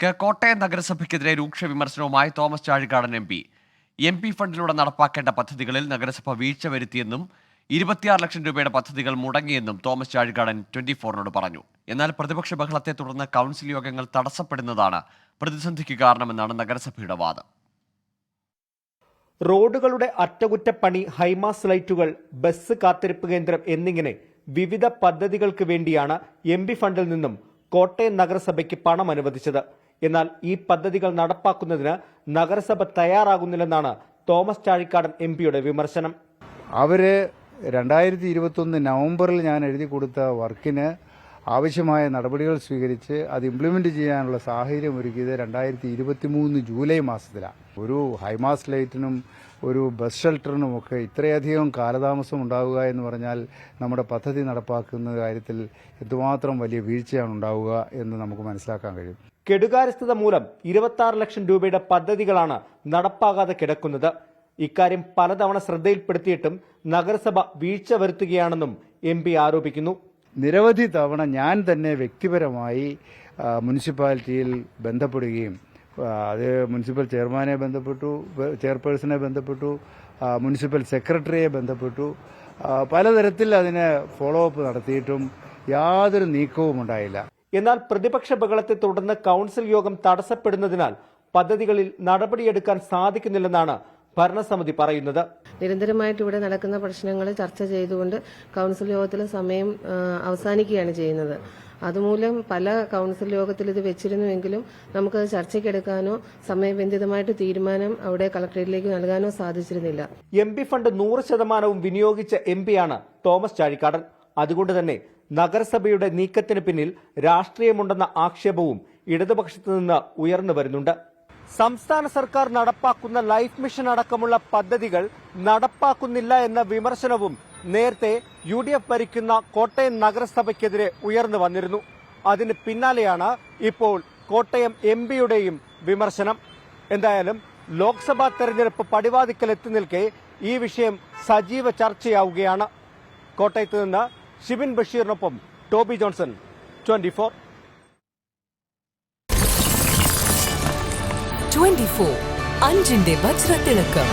കോട്ടയം നഗരസഭയ്ക്കെതിരെ രൂക്ഷ വിമർശനവുമായി Thomas Chazhikadan M P ഫണ്ടിലൂടെ നടപ്പാക്കേണ്ട പദ്ധതികളിൽ നഗരസഭ വീഴ്ച വരുത്തിയെന്നും 26 ലക്ഷം രൂപയുടെ പദ്ധതികൾ മുടങ്ങിയെന്നും തോമസ് ചാഴികാടൻ 24-നോട് പറഞ്ഞു. എന്നാൽ പ്രതിപക്ഷ ബഹളത്തെ തുടർന്ന് കൗൺസിൽ യോഗങ്ങൾ തടസ്സപ്പെടുന്നതാണ് പ്രതിസന്ധിക്ക് കാരണമെന്നാണ് നഗരസഭയുടെ വാദം. റോഡുകളുടെ അറ്റകുറ്റപ്പണി, ഹൈമാസ് ലൈറ്റുകൾ, ബസ് കാത്തിരിപ്പ് കേന്ദ്രം എന്നിങ്ങനെ വിവിധ പദ്ധതികൾക്ക് വേണ്ടിയാണ് എം പി ഫണ്ടിൽ നിന്നും കോട്ടയം നഗരസഭയ്ക്ക് പണം അനുവദിച്ചത്. എന്നാൽ ഈ പദ്ധതികൾ നടപ്പാക്കുന്നതിന് നഗരസഭ തയ്യാറാകുന്നില്ലെന്നാണ് തോമസ് ചാഴികാടൻ എംപിയുടെ വിമർശനം. അവര് 2021 നവംബറിൽ ഞാൻ എഴുതി കൊടുത്ത വർക്കിന് ആവശ്യമായ നടപടികൾ സ്വീകരിച്ച് അത് ഇംപ്ലിമെന്റ് ചെയ്യാനുള്ള സാഹചര്യം ഒരുക്കിയത് 2023 ജൂലൈ മാസത്തിലാണ്. ഒരു ഹൈമാസ് ലൈറ്റിനും ഒരു ബസ് ഷെൽട്ടറിനുമൊക്കെ ഇത്രയധികം കാലതാമസം ഉണ്ടാവുക എന്ന് പറഞ്ഞാൽ നമ്മുടെ പദ്ധതി നടപ്പാക്കുന്ന കാര്യത്തിൽ എന്തുമാത്രം വലിയ വീഴ്ചയാണ് ഉണ്ടാവുക എന്ന് നമുക്ക് മനസ്സിലാക്കാൻ കഴിയും. കെടുകാര്യസ്ഥത മൂലം 26 ലക്ഷം രൂപയുടെ പദ്ധതികളാണ് നടപ്പാകാതെ കിടക്കുന്നത്. ഇക്കാര്യം പലതവണ ശ്രദ്ധയിൽപ്പെടുത്തിയിട്ടും നഗരസഭ വീഴ്ച വരുത്തുകയാണെന്നും എം പി ആരോപിക്കുന്നു. നിരവധി തവണ ഞാൻ തന്നെ വ്യക്തിപരമായി മുനിസിപ്പാലിറ്റിയിൽ ബന്ധപ്പെടുകയും അത് മുനിസിപ്പൽ ചെയർമാനെ ബന്ധപ്പെട്ടു, ചെയർപേഴ്സണെ ബന്ധപ്പെട്ടു, മുനിസിപ്പൽ സെക്രട്ടറിയെ ബന്ധപ്പെട്ടു. പലതരത്തിൽ അതിന് ഫോളോ അപ്പ് നടത്തിയിട്ടും യാതൊരു നീക്കവും ഉണ്ടായില്ല. എന്നാൽ പ്രതിപക്ഷ ബഹളത്തെ തുടർന്ന് കൗൺസിൽ യോഗം തടസ്സപ്പെടുന്നതിനാൽ പദ്ധതികളിൽ നടപടിയെടുക്കാൻ സാധിക്കുന്നില്ലെന്നാണ് ഭരണസമിതി പറയുന്നത്. നിരന്തരമായിട്ട് ഇവിടെ നടക്കുന്ന പ്രശ്നങ്ങൾ ചർച്ച ചെയ്തുകൊണ്ട് കൗൺസിൽ യോഗത്തിലെ സമയം അവസാനിക്കുകയാണ് ചെയ്യുന്നത്. അതുമൂലം പല കൗൺസിൽ യോഗത്തിൽ ഇത് വെച്ചിരുന്നുവെങ്കിലും നമുക്കത് ചർച്ചയ്ക്കെടുക്കാനോ സമയബന്ധിതമായിട്ട് തീരുമാനം അവിടെ കളക്ടറേറ്റിലേക്ക് നൽകാനോ സാധിച്ചിരുന്നില്ല. എം പി ഫണ്ട് 100% വിനിയോഗിച്ച എം പിയാണ് തോമസ് ചാഴികാടൻ. അതുകൊണ്ട് തന്നെ നഗരസഭയുടെ നീക്കത്തിന് പിന്നിൽ രാഷ്ട്രീയമുണ്ടെന്ന ആക്ഷേപവും ഇടതുപക്ഷത്തു നിന്ന് ഉയർന്നു വരുന്നുണ്ട്. സംസ്ഥാന സർക്കാർ നടപ്പാക്കുന്ന ലൈഫ് മിഷൻ അടക്കമുള്ള പദ്ധതികൾ നടപ്പാക്കുന്നില്ല എന്ന വിമർശനവും നേരത്തെ UDF ഭരിക്കുന്ന കോട്ടയം നഗരസഭയ്ക്കെതിരെ ഉയർന്നു വന്നിരുന്നു. അതിന് പിന്നാലെയാണ് ഇപ്പോൾ കോട്ടയം MPയുടെയും വിമർശനം. എന്തായാലും ലോക്സഭാ തെരഞ്ഞെടുപ്പ് പടിവാതിക്കൽ എത്തി നിൽക്കെ ഈ വിഷയം സജീവ ചർച്ചയാവുകയാണ്. കോട്ടയത്ത് നിന്ന് ഷിബിൻ ബഷീറിനൊപ്പം ടോബി ജോൺസൺ, 24 അഞ്ചിന്റെ വജ്രത്തിളക്കം.